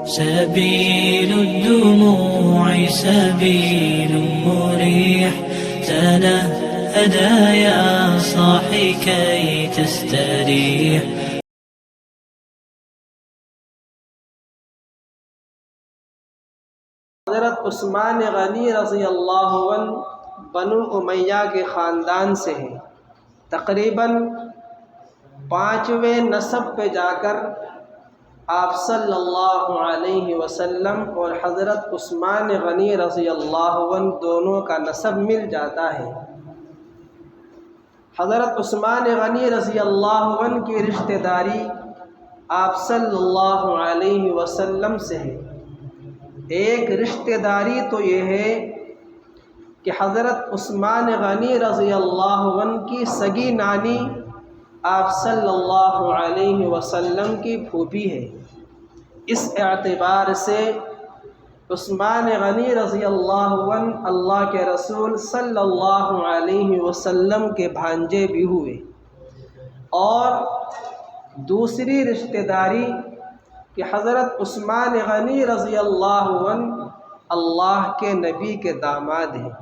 سبيل الدموع سبيل مريح تنهدى يا صاحي كي تستريح. حضرت عثمان غنی رضی اللہ عنہ بنو امیہ کے خاندان سے ہیں. تقریباً 5ویں نسب پہ جا کر آپ صلی اللہ علیہ وسلم اور حضرت عثمان غنی رضی اللہ عنہ دونوں کا نسب مل جاتا ہے. حضرت عثمان غنی رضی اللہ عنہ کی رشتہ داری آپ صلی اللہ علیہ وسلم سے ہے. ایک رشتہ داری تو یہ ہے کہ حضرت عثمان غنی رضی اللہ عنہ کی سگی نانی آپ صلی اللہ علیہ وسلم کی پھوپھی ہے. اس اعتبار سے عثمان غنی رضی اللہ عنہ اللہ کے رسول صلی اللہ علیہ وسلم کے بھانجے بھی ہوئے. اور دوسری رشتہ داری کہ حضرت عثمان غنی رضی اللہ عنہ اللہ کے نبی کے داماد ہیں.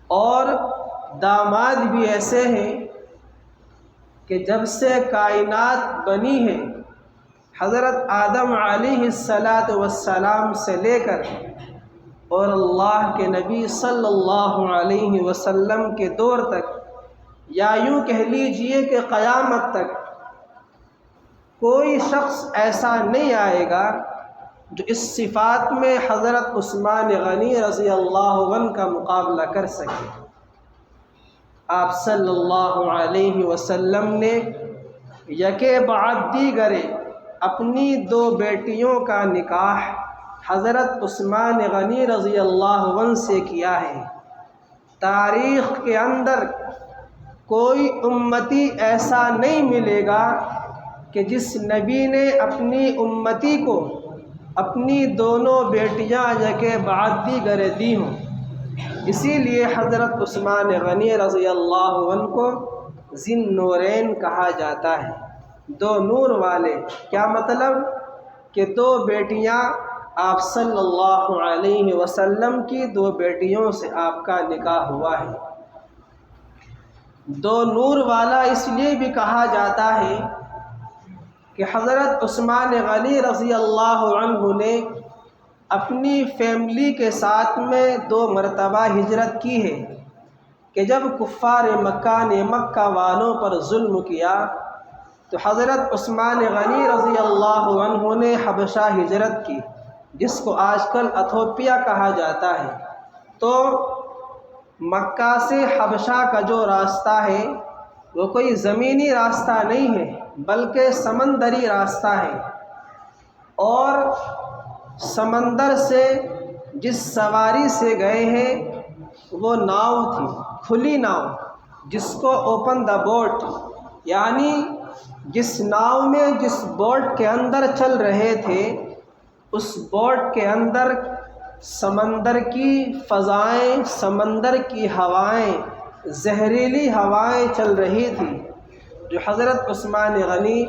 اور داماد بھی ایسے ہیں کہ جب سے کائنات بنی ہے حضرت آدم علیہ السلام سے لے کر اور اللہ کے نبی صلی اللہ علیہ وسلم کے دور تک، یا یوں کہہ لیجئے کہ قیامت تک، کوئی شخص ایسا نہیں آئے گا جو اس صفات میں حضرت عثمان غنی رضی اللہ عنہ کا مقابلہ کر سکے. آپ صلی اللہ علیہ وسلم نے یکے بعد دیگر اپنی 2 بیٹیوں کا نکاح حضرت عثمان غنی رضی اللہ عنہ سے کیا ہے. تاریخ کے اندر کوئی امتی ایسا نہیں ملے گا کہ جس نبی نے اپنی امتی کو اپنی دونوں بیٹیاں یکے بعد دیگر دی ہوں. اسی لیے حضرت عثمان غنی رضی اللہ عنہ کو ذی النورین کہا جاتا ہے، 2 نور والے. کیا مطلب؟ کہ 2 بیٹیاں آپ صلی اللہ علیہ وسلم کی 2 بیٹیوں سے آپ کا نکاح ہوا ہے. 2 نور والا اس لیے بھی کہا جاتا ہے کہ حضرت عثمان غنی رضی اللہ عنہ نے اپنی فیملی کے ساتھ میں 2 مرتبہ ہجرت کی ہے. کہ جب کفار مکہ نے مکہ والوں پر ظلم کیا تو حضرت عثمان غنی رضی اللہ عنہ نے حبشہ ہجرت کی، جس کو آج کل ایتھوپیا کہا جاتا ہے. تو مکہ سے حبشہ کا جو راستہ ہے وہ کوئی زمینی راستہ نہیں ہے بلکہ سمندری راستہ ہے. اور سمندر سے جس سواری سے گئے ہیں وہ ناؤ تھی، کھلی ناؤ، جس کو اوپن دا بوٹ، یعنی جس ناؤ میں جس بوٹ کے اندر چل رہے تھے اس بوٹ کے اندر سمندر کی فضائیں، سمندر کی ہوائیں، زہریلی ہوائیں چل رہی تھی جو حضرت عثمان غنی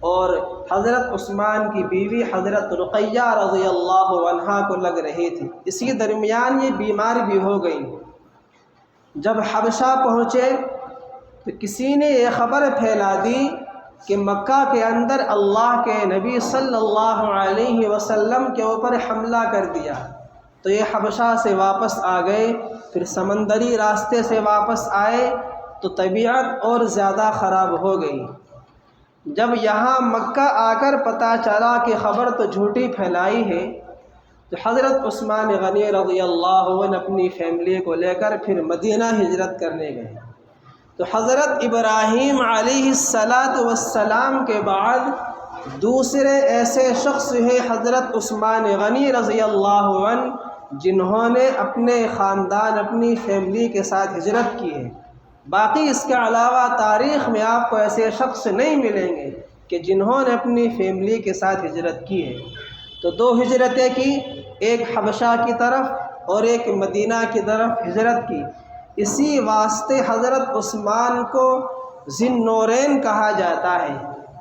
اور حضرت عثمان کی بیوی حضرت رقیہ رضی اللہ عنہا کو لگ رہی تھی. اسی درمیان یہ بیمار بھی ہو گئی. جب حبشہ پہنچے تو کسی نے یہ خبر پھیلا دی کہ مکہ کے اندر اللہ کے نبی صلی اللہ علیہ وسلم کے اوپر حملہ کر دیا. تو یہ حبشہ سے واپس آ گئے. پھر سمندری راستے سے واپس آئے تو طبیعت اور زیادہ خراب ہو گئی. جب یہاں مکہ آ کر پتہ چلا کہ خبر تو جھوٹی پھیلائی ہے تو حضرت عثمان غنی رضی اللہ عنہ اپنی فیملی کو لے کر پھر مدینہ ہجرت کرنے گئے. تو حضرت ابراہیم علیہ السلام کے بعد دوسرے ایسے شخص ہیں حضرت عثمان غنی رضی اللہ عنہ جنہوں نے اپنے خاندان، اپنی فیملی کے ساتھ ہجرت کی ہے. باقی اس کے علاوہ تاریخ میں آپ کو ایسے شخص نہیں ملیں گے کہ جنہوں نے اپنی فیملی کے ساتھ ہجرت کی ہے. تو 2 ہجرتیں کی، ایک حبشہ کی طرف اور ایک مدینہ کی طرف ہجرت کی. اسی واسطے حضرت عثمان کو ذی النورین کہا جاتا ہے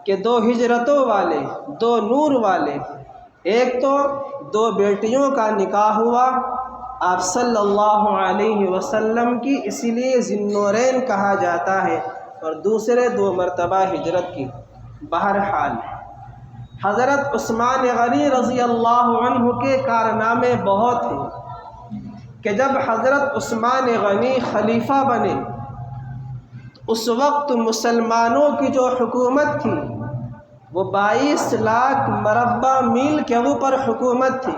کہ 2 ہجرتوں والے، 2 نور والے. ایک تو 2 بیٹیوں کا نکاح ہوا آپ صلی اللہ علیہ وسلم کی، اسی لیے ذی النورین کہا جاتا ہے، اور دوسرے 2 مرتبہ ہجرت کی۔ بہرحال حضرت عثمان غنی رضی اللہ عنہ کے کارنامے بہت ہیں کہ جب حضرت عثمان غنی خلیفہ بنے اس وقت مسلمانوں کی جو حکومت تھی وہ 22 لاکھ مربع میل کے اوپر حکومت تھی،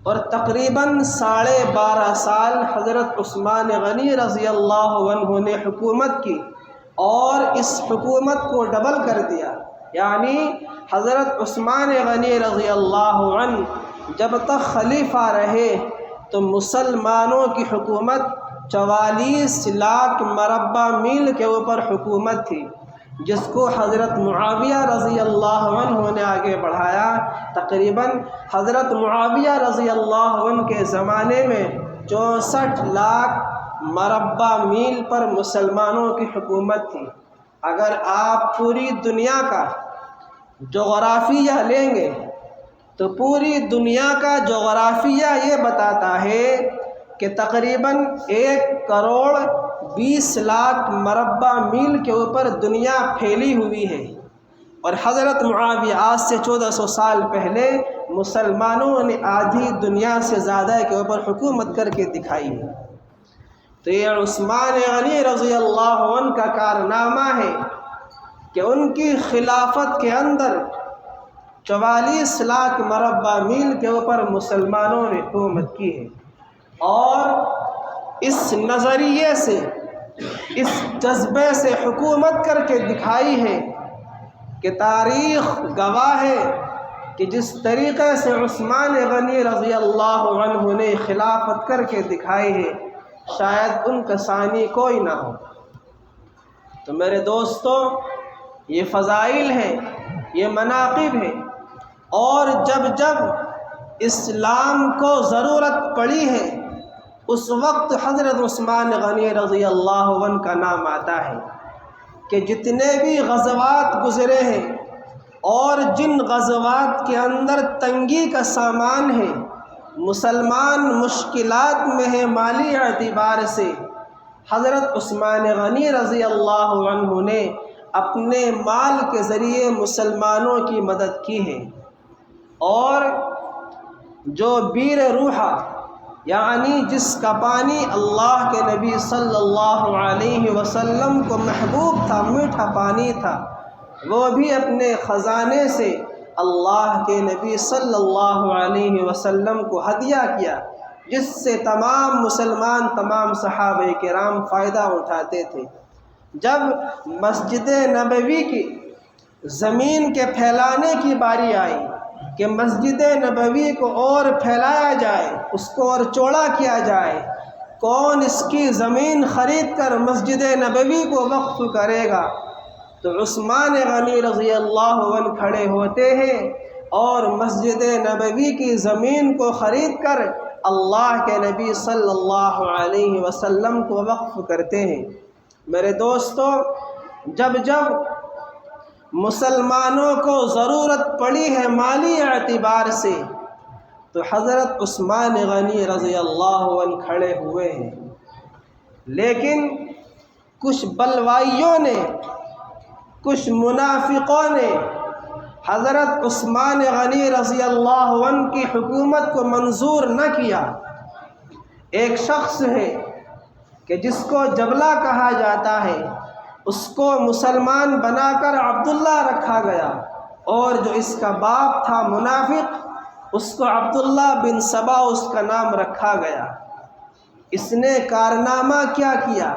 اور تقریباً 12.5 سال حضرت عثمان غنی رضی اللہ عنہ نے حکومت کی، اور اس حکومت کو ڈبل کر دیا، یعنی حضرت عثمان غنی رضی اللہ عنہ جب تک خلیفہ رہے تو مسلمانوں کی حکومت 44 لاکھ مربع میل کے اوپر حکومت تھی، جس کو حضرت معاویہ رضی اللہ عنہ نے آگے بڑھایا۔ تقریباً حضرت معاویہ رضی اللہ عنہ کے زمانے میں 64 لاکھ مربع میل پر مسلمانوں کی حکومت تھی۔ اگر آپ پوری دنیا کا جغرافیہ لیں گے تو پوری دنیا کا جغرافیہ یہ بتاتا ہے کہ تقریباً 1.20 کروڑ مربع میل کے اوپر دنیا پھیلی ہوئی ہے، اور حضرت معاویہ آج سے 1400 سال پہلے مسلمانوں نے آدھی دنیا سے زیادہ کے اوپر حکومت کر کے دکھائی ہے۔ تو یہ عثمان غنی رضی اللہ عنہ کا کارنامہ ہے کہ ان کی خلافت کے اندر 44 لاکھ مربع میل کے اوپر مسلمانوں نے حکومت کی ہے، اور اس نظریے سے، اس جذبے سے حکومت کر کے دکھائی ہے کہ تاریخ گواہ ہے کہ جس طریقے سے عثمان غنی رضی اللہ عنہ نے خلافت کر کے دکھائی ہے شاید ان کا ثانی کوئی نہ ہو۔ تو میرے دوستو، یہ فضائل ہیں، یہ مناقب ہیں، اور جب جب اسلام کو ضرورت پڑی ہے اس وقت حضرت عثمان غنی رضی اللہ عنہ کا نام آتا ہے کہ جتنے بھی غزوات گزرے ہیں اور جن غزوات کے اندر تنگی کا سامان ہے، مسلمان مشکلات میں ہے مالی اعتبار سے، حضرت عثمان غنی رضی اللہ عنہ نے اپنے مال کے ذریعے مسلمانوں کی مدد کی ہے، اور جو بیر روحہ یعنی جس کا پانی اللہ کے نبی صلی اللہ علیہ وسلم کو محبوب تھا، میٹھا پانی تھا، وہ بھی اپنے خزانے سے اللہ کے نبی صلی اللہ علیہ وسلم کو ہدیہ کیا، جس سے تمام مسلمان، تمام صحابہ کرام فائدہ اٹھاتے تھے۔ جب مسجد نبوی کی زمین کے پھیلانے کی باری آئی کہ مسجد نبوی کو اور پھیلایا جائے، اس کو اور چوڑا کیا جائے، کون اس کی زمین خرید کر مسجد نبوی کو وقف کرے گا، تو عثمان غنی رضی اللہ عنہ کھڑے ہوتے ہیں اور مسجد نبوی کی زمین کو خرید کر اللہ کے نبی صلی اللہ علیہ وسلم کو وقف کرتے ہیں۔ میرے دوستو، جب جب مسلمانوں کو ضرورت پڑی ہے مالی اعتبار سے تو حضرت عثمان غنی رضی اللہ عنہ کھڑے ہوئے ہیں، لیکن کچھ بلوائیوں نے، کچھ منافقوں نے حضرت عثمان غنی رضی اللہ عنہ کی حکومت کو منظور نہ کیا۔ ایک شخص ہے کہ جس کو جبلہ کہا جاتا ہے، اس کو مسلمان بنا کر عبداللہ رکھا گیا، اور جو اس کا باپ تھا منافق، اس کو عبداللہ بن سبا اس کا نام رکھا گیا۔ اس نے کارنامہ کیا کیا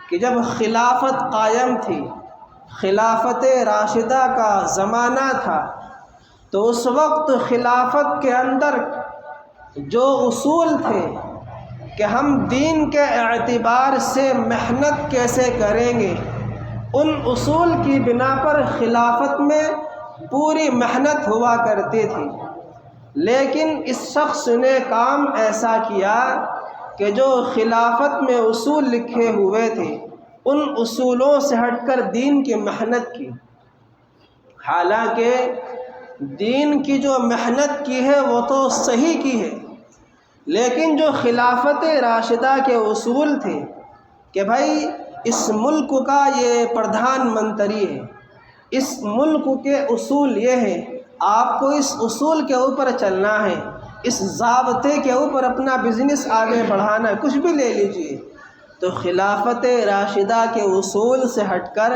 کہ جب خلافت قائم تھی، خلافت راشدہ کا زمانہ تھا، تو اس وقت خلافت کے اندر جو اصول تھے کہ ہم دین کے اعتبار سے محنت کیسے کریں گے، ان اصول کی بنا پر خلافت میں پوری محنت ہوا کرتی تھی، لیکن اس شخص نے کام ایسا کیا کہ جو خلافت میں اصول لکھے ہوئے تھے ان اصولوں سے ہٹ کر دین کی محنت کی۔ حالانکہ دین کی جو محنت کی ہے وہ تو صحیح کی ہے، لیکن جو خلافت راشدہ کے اصول تھے کہ بھائی اس ملک کا یہ پردھان منتری ہے، اس ملک کے اصول یہ ہیں، آپ کو اس اصول کے اوپر چلنا ہے، اس ضابطے کے اوپر اپنا بزنس آگے بڑھانا ہے، کچھ بھی لے لیجئے۔ تو خلافت راشدہ کے اصول سے ہٹ کر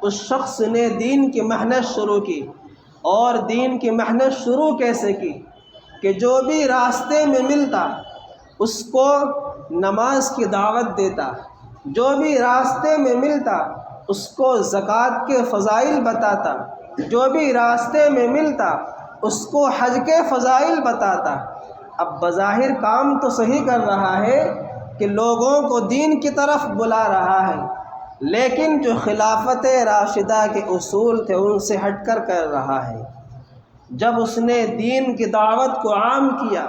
اس شخص نے دین کی محنت شروع کی، اور دین کی محنت شروع کیسے کی کہ جو بھی راستے میں ملتا اس کو نماز کی دعوت دیتا، جو بھی راستے میں ملتا اس کو زکوٰۃ کے فضائل بتاتا، جو بھی راستے میں ملتا اس کو حج کے فضائل بتاتا۔ اب بظاہر کام تو صحیح کر رہا ہے کہ لوگوں کو دین کی طرف بلا رہا ہے، لیکن جو خلافت راشدہ کے اصول تھے ان سے ہٹ کر رہا ہے۔ جب اس نے دین کی دعوت کو عام کیا،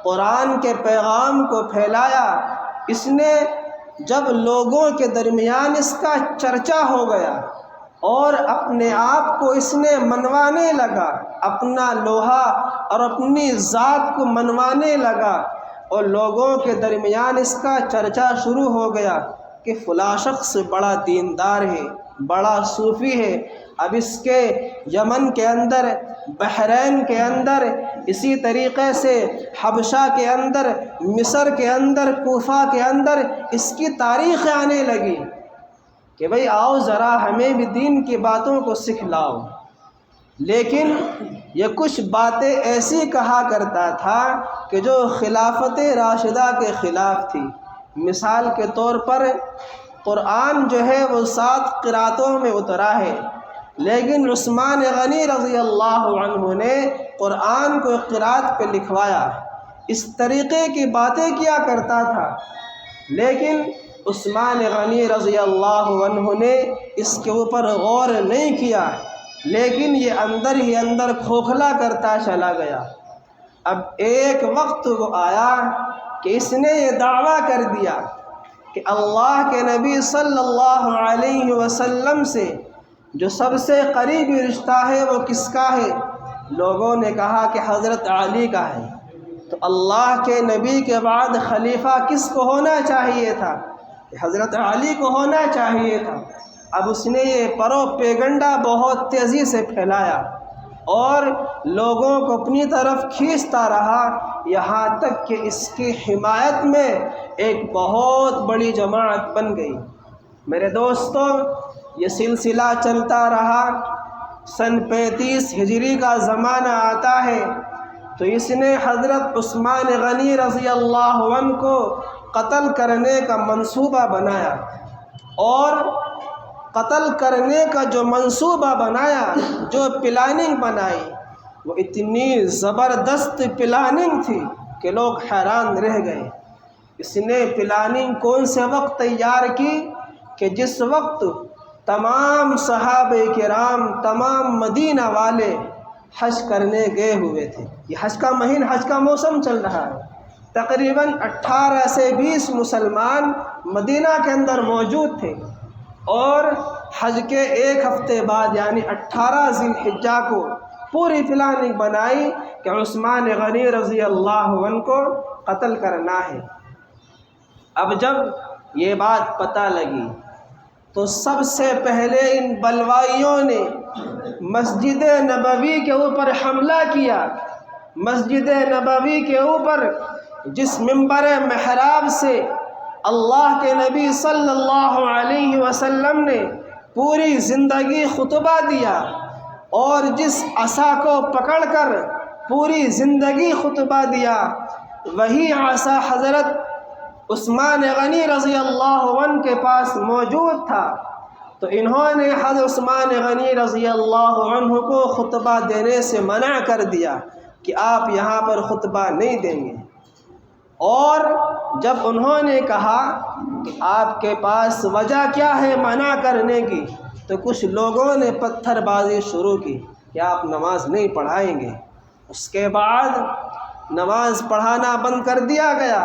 قرآن کے پیغام کو پھیلایا، اس نے جب لوگوں کے درمیان اس کا چرچا ہو گیا اور اپنے آپ کو اس نے منوانے لگا، اپنا لوہا اور اپنی ذات کو منوانے لگا، اور لوگوں کے درمیان اس کا چرچا شروع ہو گیا کہ فلاں شخص بڑا دیندار ہے، بڑا صوفی ہے۔ اب اس کے یمن کے اندر، بحرین کے اندر، اسی طریقے سے حبشہ کے اندر، مصر کے اندر، کوفہ کے اندر اس کی تاریخ آنے لگی کہ بھئی آؤ ذرا ہمیں بھی دین کی باتوں کو سکھلاؤ۔ لیکن یہ کچھ باتیں ایسی کہا کرتا تھا کہ جو خلافت راشدہ کے خلاف تھی۔ مثال کے طور پر قرآن جو ہے وہ 7 قرأتوں میں اترا ہے، لیکن عثمان غنی رضی اللہ عنہ نے قرآن کو قرأت پہ لکھوایا، اس طریقے کی باتیں کیا کرتا تھا، لیکن عثمان غنی رضی اللہ عنہ نے اس کے اوپر غور نہیں کیا، لیکن یہ اندر ہی اندر کھوکھلا کرتا چلا گیا۔ اب ایک وقت وہ آیا کہ اس نے یہ دعویٰ کر دیا کہ اللہ کے نبی صلی اللہ علیہ وسلم سے جو سب سے قریبی رشتہ ہے وہ کس کا ہے؟ لوگوں نے کہا کہ حضرت علی کا ہے۔ تو اللہ کے نبی کے بعد خلیفہ کس کو ہونا چاہیے تھا؟ حضرت علی کو ہونا چاہیے تھا۔ اب اس نے یہ پروپیگنڈا بہت تیزی سے پھیلایا اور لوگوں کو اپنی طرف کھینچتا رہا، یہاں تک کہ اس کی حمایت میں ایک بہت بڑی جماعت بن گئی۔ میرے دوستوں، یہ سلسلہ چلتا رہا، سن 35 ہجری کا زمانہ آتا ہے تو اس نے حضرت عثمان غنی رضی اللہ عنہ کو قتل کرنے کا منصوبہ بنایا، اور قتل کرنے کا جو منصوبہ بنایا، جو پلاننگ بنائی، وہ اتنی زبردست پلاننگ تھی کہ لوگ حیران رہ گئے۔ اس نے پلاننگ کون سے وقت تیار کی کہ جس وقت تمام صحابہ کرام، تمام مدینہ والے حج کرنے گئے ہوئے تھے۔ یہ حج کا موسم چل رہا ہے، تقریباً 18 سے 20 مسلمان مدینہ کے اندر موجود تھے، اور حج کے ایک ہفتے بعد یعنی 18 ذی الحجہ کو پوری پلاننگ بنائی کہ عثمان غنی رضی اللہ عنہ کو قتل کرنا ہے۔ اب جب یہ بات پتہ لگی تو سب سے پہلے ان بلوائیوں نے مسجد نبوی کے اوپر حملہ کیا۔ مسجد نبوی کے اوپر جس منبر محراب سے اللہ کے نبی صلی اللہ علیہ وسلم نے پوری زندگی خطبہ دیا، اور جس عصا کو پکڑ کر پوری زندگی خطبہ دیا، وہی عصا حضرت عثمان غنی رضی اللہ عنہ کے پاس موجود تھا۔ تو انہوں نے حضرت عثمان غنی رضی اللہ عنہ کو خطبہ دینے سے منع کر دیا کہ آپ یہاں پر خطبہ نہیں دیں گے، اور جب انہوں نے کہا کہ آپ کے پاس وجہ کیا ہے منع کرنے کی، تو کچھ لوگوں نے پتھر بازی شروع کی کہ آپ نماز نہیں پڑھائیں گے۔ اس کے بعد نماز پڑھانا بند کر دیا گیا۔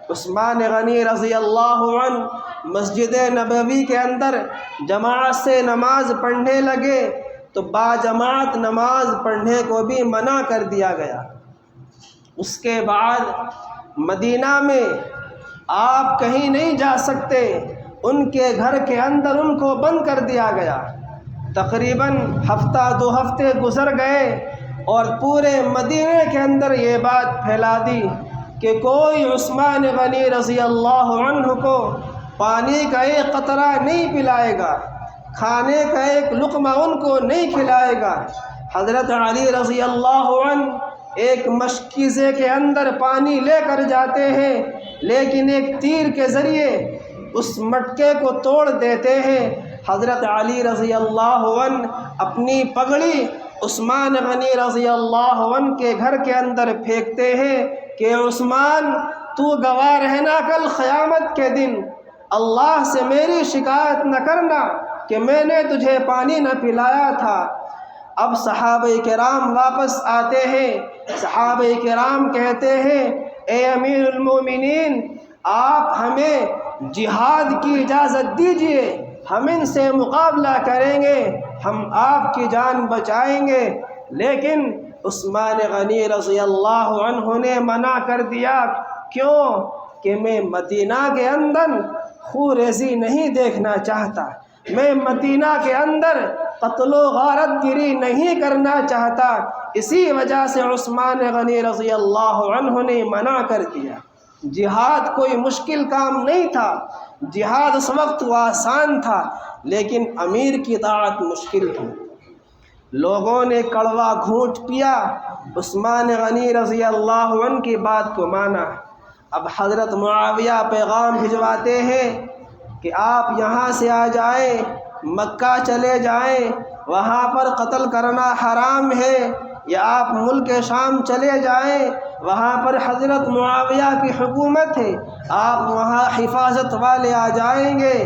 عثمان غنی رضی اللہ عنہ مسجد نبوی کے اندر جماعت سے نماز پڑھنے لگے، تو باجماعت نماز پڑھنے کو بھی منع کر دیا گیا۔ اس کے بعد مدینہ میں آپ کہیں نہیں جا سکتے، ان کے گھر کے اندر ان کو بند کر دیا گیا۔ تقریباً ہفتہ 2 ہفتے گزر گئے اور پورے مدینے کے اندر یہ بات پھیلا دی کہ کوئی عثمان غنی رضی اللہ عنہ کو پانی کا ایک قطرہ نہیں پلائے گا، کھانے کا ایک لقمہ ان کو نہیں کھلائے گا۔ حضرت علی رضی اللہ عنہ ایک مشکیزے کے اندر پانی لے کر جاتے ہیں، لیکن ایک تیر کے ذریعے اس مٹکے کو توڑ دیتے ہیں۔ حضرت علی رضی اللہ عنہ اپنی پگڑی عثمان غنی رضی اللہ عنہ کے گھر کے اندر پھینکتے ہیں کہ عثمان تو گواہ رہنا کل قیامت کے دن، اللہ سے میری شکایت نہ کرنا کہ میں نے تجھے پانی نہ پلایا تھا۔ اب صحابہ کرام واپس آتے ہیں، صحابہ کرام کہتے ہیں اے امیر المومنین، آپ ہمیں جہاد کی اجازت دیجئے، ہم ان سے مقابلہ کریں گے، ہم آپ کی جان بچائیں گے۔ لیکن عثمان غنی رضی اللہ عنہ نے منع کر دیا۔ کیوں؟ کہ میں مدینہ کے اندر خون ریزی نہیں دیکھنا چاہتا، میں مدینہ کے اندر قتل و غارت گری نہیں کرنا چاہتا، اسی وجہ سے عثمان غنی رضی اللہ عنہ نے منع کر دیا۔ جہاد کوئی مشکل کام نہیں تھا، جہاد اس وقت آسان تھا، لیکن امیر کی اطاعت مشکل تھی۔ لوگوں نے کڑوا گھونٹ پیا، عثمان غنی رضی اللہ عنہ کی بات کو مانا۔ اب حضرت معاویہ پیغام بھجواتے ہیں کہ آپ یہاں سے آ جائیں، مکہ چلے جائیں، وہاں پر قتل کرنا حرام ہے، یا آپ ملک شام چلے جائیں، وہاں پر حضرت معاویہ کی حکومت ہے، آپ وہاں حفاظت والے آ جائیں گے۔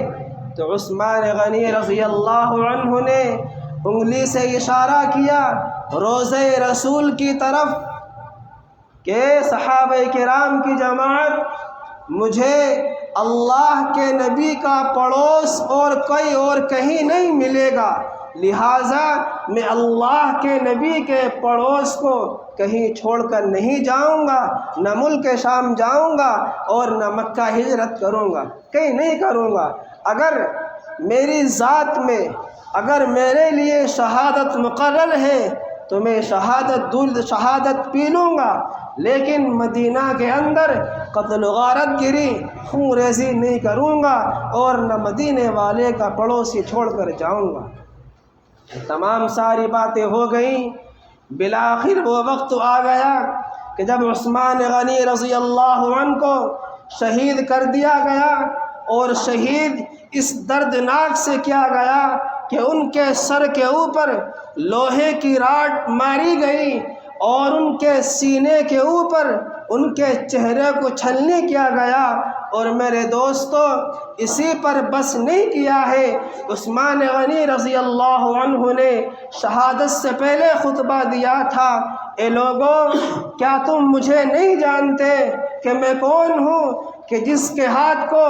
تو عثمان غنی رضی اللہ عنہ نے انگلی سے اشارہ کیا روضہ رسول کی طرف کہ صحابہ کرام کی جماعت، مجھے اللہ کے نبی کا پڑوس اور کوئی اور کہیں نہیں ملے گا، لہٰذا میں اللہ کے نبی کے پڑوس کو کہیں چھوڑ کر نہیں جاؤں گا، نہ ملک شام جاؤں گا اور نہ مکہ ہجرت کروں گا، کہیں نہیں کروں گا۔ اگر میری ذات میں اگر میرے لیے شہادت مقرر ہے تو میں شہادت پی لوں گا، لیکن مدینہ کے اندر قتل و غارت گری خون ریزی نہیں کروں گا اور نہ مدینے والے کا پڑوسی چھوڑ کر جاؤں گا۔ تمام ساری باتیں ہو گئیں، بالآخر وہ وقت آ گیا کہ جب عثمان غنی رضی اللہ عنہ کو شہید کر دیا گیا، اور شہید اس دردناک سے کیا گیا کہ ان کے سر کے اوپر لوہے کی راڈ ماری گئی اور ان کے سینے کے اوپر ان کے چہرے کو چھلنی کیا گیا۔ اور میرے دوستو، اسی پر بس نہیں کیا ہے، عثمان غنی رضی اللہ عنہ نے شہادت سے پہلے خطبہ دیا تھا، اے لوگوں، کیا تم مجھے نہیں جانتے کہ میں کون ہوں، کہ جس کے ہاتھ کو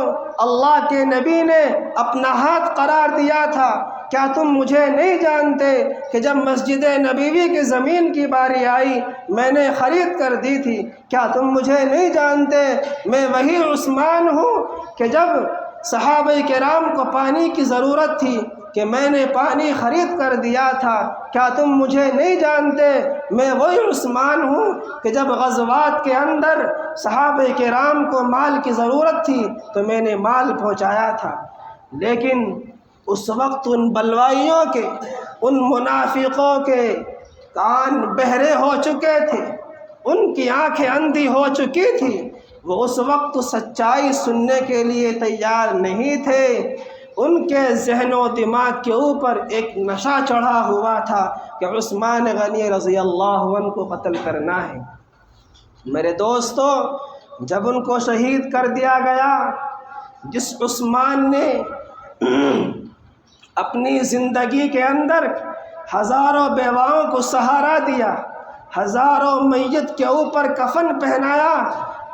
اللہ کے نبی نے اپنا ہاتھ قرار دیا تھا؟ کیا تم مجھے نہیں جانتے کہ جب مسجد نبوی کی زمین کی باری آئی میں نے خرید کر دی تھی؟ کیا تم مجھے نہیں جانتے میں وہی عثمان ہوں کہ جب صحابہ کرام کو پانی کی ضرورت تھی کہ میں نے پانی خرید کر دیا تھا؟ کیا تم مجھے نہیں جانتے میں وہی عثمان ہوں کہ جب غزوات کے اندر صحابہ کرام کو مال کی ضرورت تھی تو میں نے مال پہنچایا تھا؟ لیکن اس وقت ان بلوائیوں کے، ان منافقوں کے کان بہرے ہو چکے تھے، ان کی آنکھیں اندھی ہو چکی تھی، وہ اس وقت سچائی سننے کے لیے تیار نہیں تھے۔ ان کے ذہن و دماغ کے اوپر ایک نشہ چڑھا ہوا تھا کہ عثمان غنی رضی اللہ عنہ کو قتل کرنا ہے۔ میرے دوستو، جب ان کو شہید کر دیا گیا، جس عثمان نے اپنی زندگی کے اندر ہزاروں بیواؤں کو سہارا دیا، ہزاروں میت کے اوپر کفن پہنایا،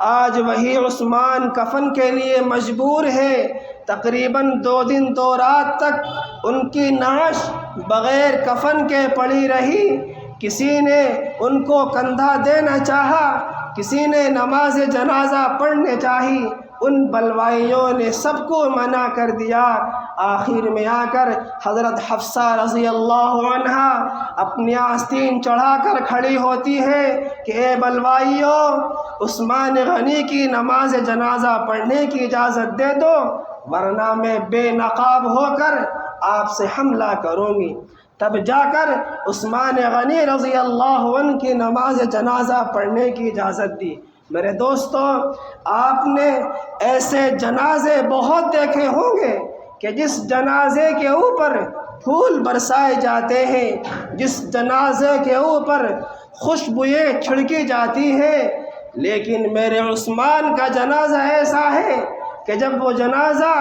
آج وہی عثمان کفن کے لیے مجبور ہے۔ تقریباً 2 دن 2 رات تک ان کی نعش بغیر کفن کے پڑی رہی، کسی نے ان کو کندھا دینا چاہا، کسی نے نماز جنازہ پڑھنے چاہی، ان بلوائیوں نے سب کو منع کر دیا۔ آخر میں آ کر حضرت حفصہ رضی اللہ عنہا اپنی آستین چڑھا کر کھڑی ہوتی ہے کہ اے بلوائیوں، عثمان غنی کی نماز جنازہ پڑھنے کی اجازت دے دو، ورنہ میں بے نقاب ہو کر آپ سے حملہ کروں گی۔ تب جا کر عثمان غنی رضی اللہ عنہ کی نماز جنازہ پڑھنے کی اجازت دی۔ میرے دوستو، آپ نے ایسے جنازے بہت دیکھے ہوں گے کہ جس جنازے کے اوپر پھول برسائے جاتے ہیں، جس جنازے کے اوپر خوشبوئیں چھڑکی جاتی ہیں، لیکن میرے عثمان کا جنازہ ایسا ہے کہ جب وہ جنازہ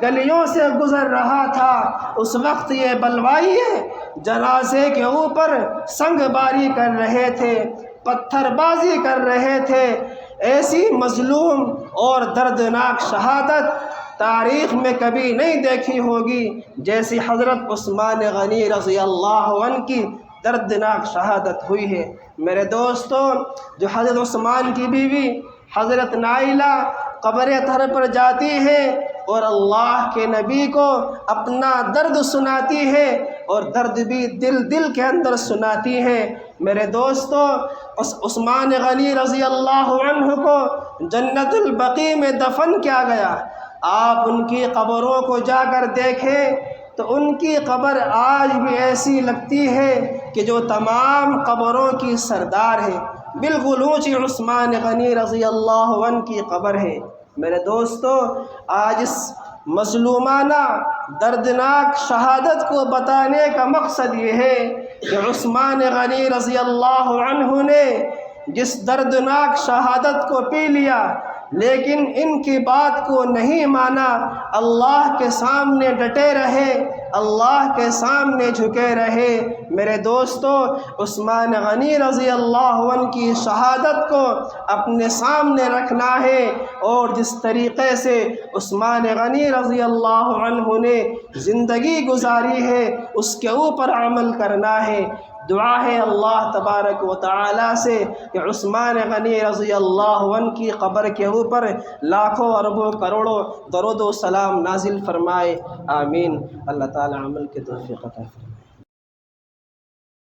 گلیوں سے گزر رہا تھا، اس وقت یہ بلوائیے جنازے کے اوپر سنگ باری کر رہے تھے، پتھر بازی کر رہے تھے۔ ایسی مظلوم اور دردناک شہادت تاریخ میں کبھی نہیں دیکھی ہوگی جیسی حضرت عثمان غنی رضی اللہ عنہ کی دردناک شہادت ہوئی ہے۔ میرے دوستو، جو حضرت عثمان کی بیوی حضرت نائلہ قبر طہر پر جاتی ہے اور اللہ کے نبی کو اپنا درد سناتی ہے، اور درد بھی دل کے اندر سناتی ہے، میرے دوستو، عثمان غنی رضی اللہ عنہ کو جنت البقیع میں دفن کیا گیا۔ آپ ان کی قبروں کو جا کر دیکھیں تو ان کی قبر آج بھی ایسی لگتی ہے کہ جو تمام قبروں کی سردار ہے، بالکل اونچی عثمان غنی رضی اللہ عنہ کی قبر ہے۔ میرے دوستو، آج اس مظلومانہ دردناک شہادت کو بتانے کا مقصد یہ ہے کہ عثمان غنی رضی اللہ عنہ نے جس دردناک شہادت کو پی لیا لیکن ان کی بات کو نہیں مانا، اللہ کے سامنے ڈٹے رہے، اللہ کے سامنے جھکے رہے۔ میرے دوستو، عثمان غنی رضی اللہ عنہ کی شہادت کو اپنے سامنے رکھنا ہے، اور جس طریقے سے عثمان غنی رضی اللہ عنہ نے زندگی گزاری ہے اس کے اوپر عمل کرنا ہے۔ دعا ہے اللہ تبارک و تعالی سے کہ عثمان غنی رضی اللہ عنہ کی قبر کے اوپر لاکھوں اربوں کروڑوں درود و سلام نازل فرمائے، آمین۔ اللہ تعالی عمل کے توفیق عطا فرمائے۔